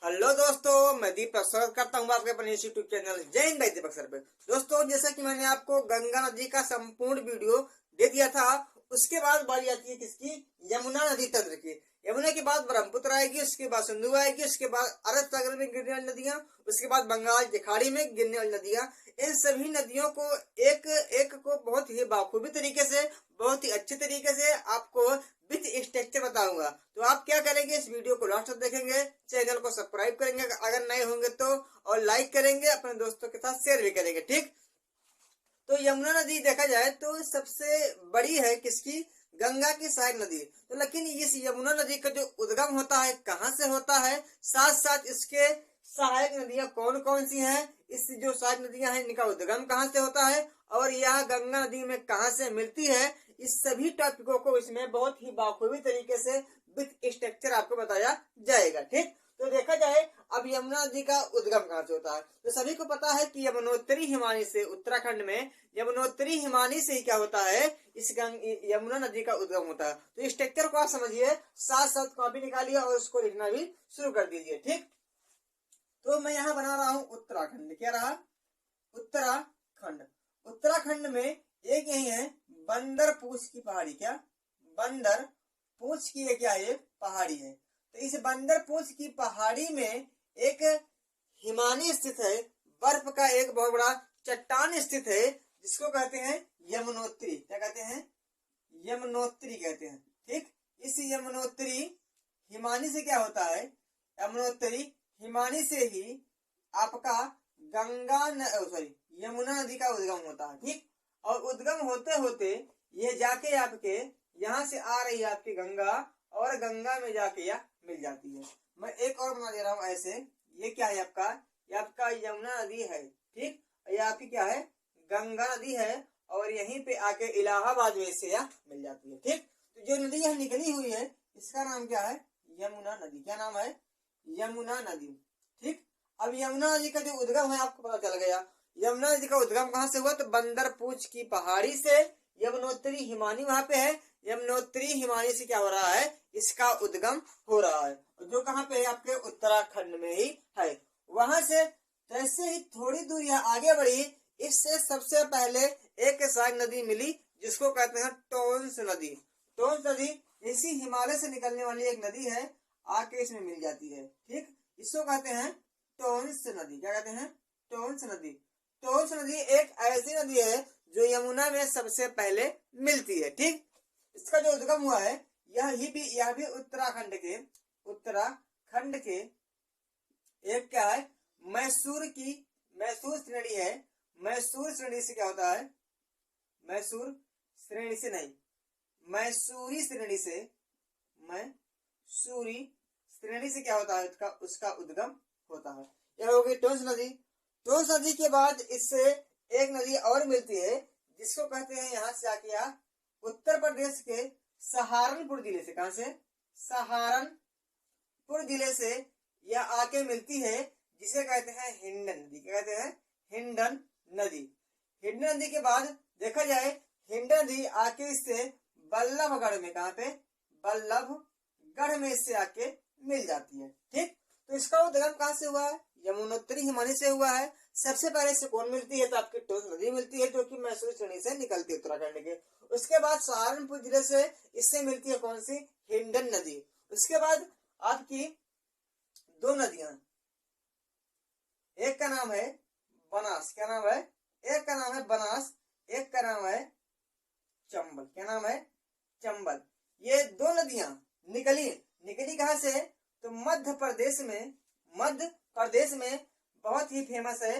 Hello दोस्तों, मैं दीपक स्वागत करता हूँ आपके अपने यूट्यूब चैनल जय हिंद भाई दीपक सर पे। दोस्तों, जैसा कि मैंने आपको गंगा नदी का संपूर्ण वीडियो दे दिया था, उसके बाद बारी आती है किसकी? यमुना नदी तंत्र की। यमुना के बाद ब्रह्मपुत्र आएगी, उसके बाद सिंधु आएगी, उसके बाद अरब सागर में गिरने वाली नदियां, उसके बाद बंगाल की खाड़ी में गिरने वाली नदियां। इन सभी नदियों को एक एक को बहुत ही बाखूबी तरीके से, बहुत ही अच्छे तरीके से आपको विथ स्ट्रक्चर बताऊंगा। तो आप क्या करेंगे, इस वीडियो को लास्ट तक देखेंगे, चैनल को सब्सक्राइब करेंगे अगर नए होंगे तो, और लाइक करेंगे, अपने दोस्तों के साथ शेयर भी करेंगे। ठीक, तो यमुना नदी देखा जाए तो सबसे बड़ी है किसकी? गंगा की सहायक नदी। तो लेकिन इस यमुना नदी का जो उद्गम होता है कहाँ से होता है, साथ साथ इसके सहायक नदियां कौन कौन सी हैं, इस जो सहायक नदियां हैं इनका उद्गम कहाँ से होता है, और यह गंगा नदी में कहाँ से मिलती है, इस सभी टॉपिकों को इसमें बहुत ही बाखूबी तरीके से विथ स्ट्रक्चर आपको बताया जाएगा। ठीक, तो देखा जाए अब यमुना नदी का उद्गम कहाँ से होता है, तो सभी को पता है कि यमुनोत्तरी हिमानी से, उत्तराखंड में यमुनोत्तरी हिमानी से ही क्या होता है, इस यमुना नदी का उद्गम होता है। तो इस स्ट्रक्चर को आप समझिए, साथ साथ कॉपी निकालिए और उसको लिखना भी शुरू कर दीजिए। ठीक, तो मैं यहाँ बना रहा हूँ उत्तराखंड। क्या रहा? उत्तराखंड। उत्तराखंड में एक यही है बंदर पूछ की पहाड़ी। क्या? बंदर पूछ की ये क्या है? पहाड़ी है। तो इस बंदर पूछ की पहाड़ी में एक हिमानी स्थित है, बर्फ का एक बहुत बड़ा चट्टान स्थित है, जिसको कहते हैं यमुनोत्री। क्या कहते हैं? यमुनोत्री कहते हैं। ठीक, इस यमुनोत्री हिमानी से क्या होता है? यमुनोत्री हिमानी से ही आपका यमुना नदी का उद्गम होता है। ठीक, और उद्गम होते होते ये जाके आपके यहाँ से आ रही है आपकी गंगा, और गंगा में जाके यह मिल जाती है। मैं एक और बना दे रहा हूँ ऐसे। ये क्या है आपका? ये आपका यमुना नदी है। ठीक, ये आपकी क्या है? गंगा नदी है, और यहीं पे आके इलाहाबाद में से यह मिल जाती है। ठीक, तो जो नदी यहाँ निकली हुई है इसका नाम क्या है? यमुना नदी। क्या नाम है? यमुना नदी। ठीक, अब यमुना नदी का जो उद्गम है आपको पता चल गया। यमुना नदी का उद्गम कहाँ से हुआ? तो बंदर पूछ की पहाड़ी से। यमुनोत्री हिमानी वहां पे है, यमुनोत्री हिमानी से क्या हो रहा है? इसका उद्गम हो रहा है, जो कहाँ पे है? आपके उत्तराखंड में ही है। वहां से जैसे ही थोड़ी दूर यहाँ आगे बढ़ी, इससे सबसे पहले एक सहायक नदी मिली, जिसको कहते हैं टोंस नदी। टोंस नदी इसी हिमालय से निकलने वाली एक नदी है, आके इसमें मिल जाती है। ठीक, इसको कहते हैं टोंस नदी। क्या कहते हैं? टोंस नदी। टोंस नदी एक ऐसी नदी है जो यमुना में सबसे पहले मिलती है। ठीक, इसका जो उद्गम हुआ है यह भी उत्तराखंड के एक क्या है? मैसूर श्रेणी है। मैसूर श्रेणी से क्या होता है? मैसूर श्रेणी से नहीं, मैसूरी श्रेणी से, मैसूरी श्रेणी से क्या होता है? उसका उद्गम होता है। यह होगी टोंस नदी। टोंस नदी के बाद इससे एक नदी और मिलती है, जिसको कहते हैं यहाँ से आके उत्तर प्रदेश के सहारनपुर जिले से। कहां से? सहारनपुर जिले से यह आके मिलती है, जिसे कहते हैं हिंडन नदी। क्या कहते हैं? हिंडन नदी। हिंडन नदी के बाद देखा जाए, हिंडन नदी आके इससे बल्लभगढ़ में, कहां पे? बल्लभगढ़ में इससे आके मिल जाती है। ठीक, तो इसका उद्गम कहां से हुआ है? यमुनोत्री हिमानी से हुआ है। सबसे पहले इससे कौन मिलती है? तो आपकी टोंस नदी मिलती है, जो कि मैसूर श्रेणी से निकलती है उत्तराखंड के। उसके बाद सहारनपुर जिले से इससे मिलती है कौन सी? हिंडन नदी। उसके बाद आपकी दो नदियां, एक का नाम है बनास। क्या नाम है? एक का नाम है बनास, एक का नाम है चंबल। क्या नाम है? चंबल। ये दो नदियां निकली कहां से? तो मध्य प्रदेश में बहुत ही फेमस है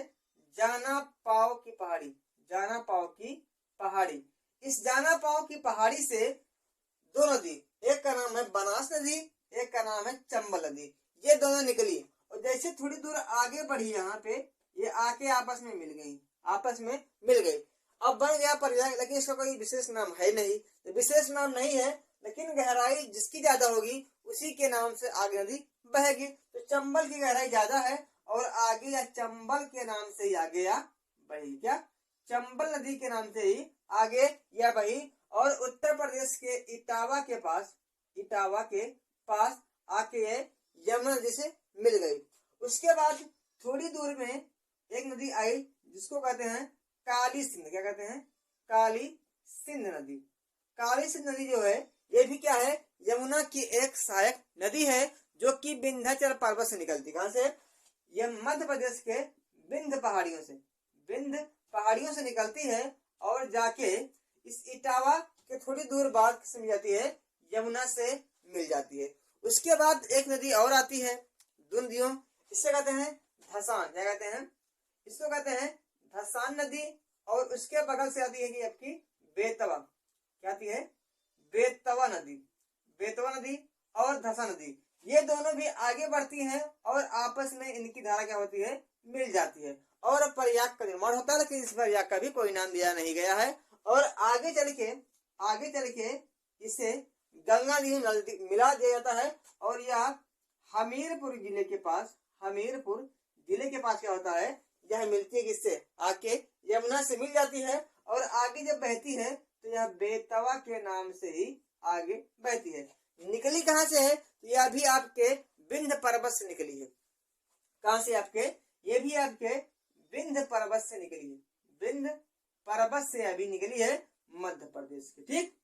जाना पाव की पहाड़ी। जाना पाव की पहाड़ी। इस जाना पाव की पहाड़ी से दो नदी, एक का नाम है बनास नदी, एक का नाम है चंबल नदी। ये दोनों निकली, और जैसे थोड़ी दूर आगे बढ़ी यहाँ पे, ये आके आपस में मिल गई। अब बन गया पर्याय, लेकिन इसका कोई विशेष नाम है नहीं। तो विशेष नाम नहीं है, लेकिन गहराई जिसकी ज्यादा होगी उसी के नाम से आगे नदी बहेगी। तो चंबल की गहराई ज्यादा है, और आगे या चंबल के नाम से ही आगे या बही। क्या? चंबल नदी के नाम से ही आगे या बही। और उत्तर प्रदेश के इटावा के पास आके यमुना नदी से मिल गई। उसके बाद थोड़ी दूर में एक नदी आई जिसको कहते हैं काली सिंध। क्या कहते हैं? काली सिंध नदी। काली सिंध नदी जो है ये भी क्या है? यमुना की एक सहायक नदी है जो कि विंध्याचल पर्वत से निकलती। कहां से? ये मध्य प्रदेश के विंध्य पहाड़ियों से निकलती है और जाके इस इटावा के थोड़ी दूर बाद किससे मिल जाती है? यमुना से मिल जाती है। उसके बाद एक नदी और आती है दुनदियों, इससे कहते हैं धसान। क्या कहते हैं? इसको कहते हैं धसान नदी। और उसके बगल से आती है कि आपकी बेतवा। क्या आती है? बेतवा नदी और धसान नदी, ये दोनों भी आगे बढ़ती हैं और आपस में इनकी धारा क्या होती है? मिल जाती है और प्रयाग का निर्माण होता है। लेकिन इस प्रयाग का भी कोई नाम दिया नहीं गया है। और आगे चल के इसे गंगा नदी मिला दिया जाता है और यह हमीरपुर जिले के पास क्या होता है? यह मिलती है किससे? आके यमुना से मिल जाती है और आगे जब बहती है तो यह बेतवा के नाम से ही आगे बहती है। निकली कहां से है? तो यह भी आपके विंध्य पर्वत से निकली है। कहां से? आपके ये भी आपके विंध्य पर्वत से निकली है। विंध्य पर्वत से अभी निकली है मध्य प्रदेश की। ठीक,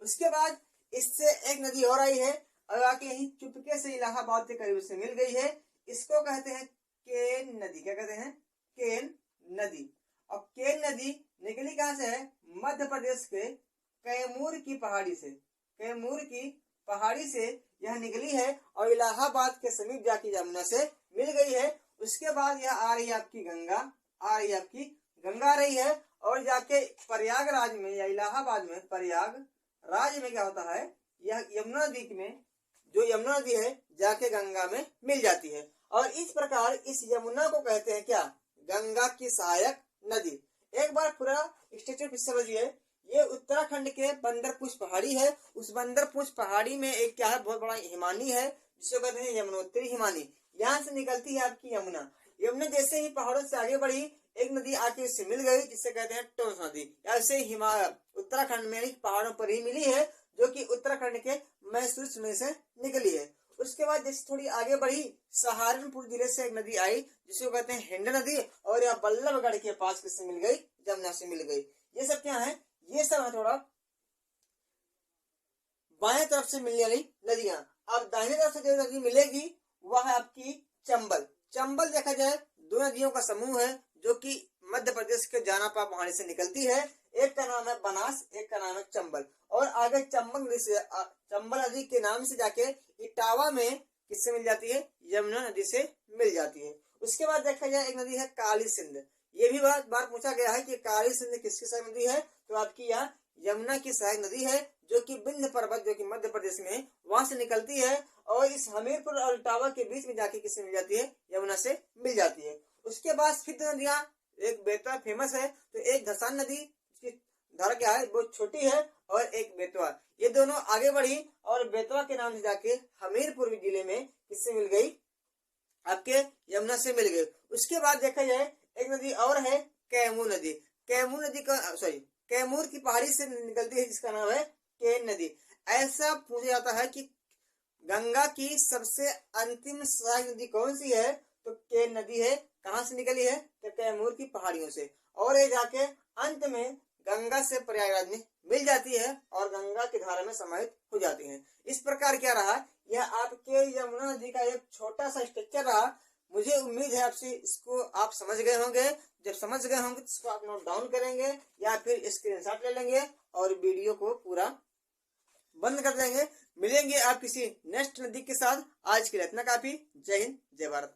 उसके बाद इससे एक नदी और आई है और आके यही चुपके से इलाहाबाद के करीब से मिल गई है। इसको कहते हैं केन नदी। क्या कहते हैं? केन नदी। और केन नदी निकली कहां से है? मध्य प्रदेश के कैमूर की पहाड़ी से यह निकली है और इलाहाबाद के समीप जाके यमुना से मिल गई है। उसके बाद यह आ रही है आपकी गंगा आ रही है और जाके प्रयागराज में या इलाहाबाद में प्रयागराज में क्या होता है? यह यमुना नदी में जो यमुना नदी है जाके गंगा में मिल जाती है। और इस प्रकार इस यमुना को कहते हैं क्या? गंगा की सहायक नदी। एक बार पूरा स्ट्रक्चर समझिए। ये उत्तराखंड के बंदरपुछ पहाड़ी है। उस बंदरपुछ पहाड़ी में एक क्या है? बहुत बड़ा हिमानी है जिसको कहते हैं यमुनोत्री हिमानी। यहाँ से निकलती है आपकी यमुना जैसे ही पहाड़ों से आगे बढ़ी एक नदी आके इससे मिल गई जिससे कहते हैं टोंस नदी। ऐसे उत्तराखंड में पहाड़ों पर ही मिली है जो कि उत्तराखंड के मैसूर में से निकली है। उसके बाद जैसे थोड़ी आगे बढ़ी सहारनपुर जिले से एक नदी आई जिसको कहते हैं हिंड नदी और यह बल्लभगढ़ के पास किससे मिल गई? यमुना से मिल गई। ये सब क्या है? ये सब है थोड़ा बाएं तरफ से मिलने वाली नदियां। अब दाहिने तरफ से जो नदी मिलेगी वह है आपकी चंबल देखा जाए दो नदियों का समूह है जो कि मध्य प्रदेश के जानापा पहाड़ी से निकलती है। एक का नाम है बनास, एक का नाम है चंबल। और आगे चंबल नदी के नाम से जाके इटावा में किससे मिल जाती है? यमुना नदी से मिल जाती है। उसके बाद देखा जाए एक नदी है काली सिंध। ये भी बार पूछा गया है कि काली सिंध किसकी सहायक नदी है? तो आपकी यहाँ यमुना की सहायक नदी है जो कि विंध्य पर्वत जो कि मध्य प्रदेश में है वहां से निकलती है और इस हमीरपुर और इटावा के बीच में जाके किससे मिल जाती है? यमुना से मिल जाती है। उसके बाद फिर नदियां, एक बेतवा फेमस है तो एक धसान नदी की धारा क्या है? बहुत छोटी है और एक बेतवा। ये दोनों आगे बढ़ी और बेतवा के नाम से जाके हमीरपुर जिले में किससे मिल गई? आपके यमुना से मिल गई। उसके बाद देखा जाए एक नदी और है कैमूर नदी। कैमूर की पहाड़ी से निकलती है जिसका नाम है केन नदी। ऐसा पूछा जाता है कि गंगा की सबसे अंतिम सहायक नदी कौन सी है? तो केन नदी है। कहां से निकली है? तो कैमूर की पहाड़ियों से और ये जाके अंत में गंगा से प्रयागराज में मिल जाती है और गंगा की धारा में समाहित हो जाती है। इस प्रकार क्या रहा? यह आपके यमुना नदी का एक छोटा सा स्ट्रक्चर रहा। मुझे उम्मीद है आपसे इसको आप समझ गए होंगे। जब समझ गए होंगे तो इसको आप नोट डाउन करेंगे या फिर स्क्रीनशॉट ले लेंगे और वीडियो को पूरा बंद कर देंगे। मिलेंगे आप किसी नेक्स्ट नदी के साथ। आज के लिए इतना काफी। जय हिंद, जय भारत।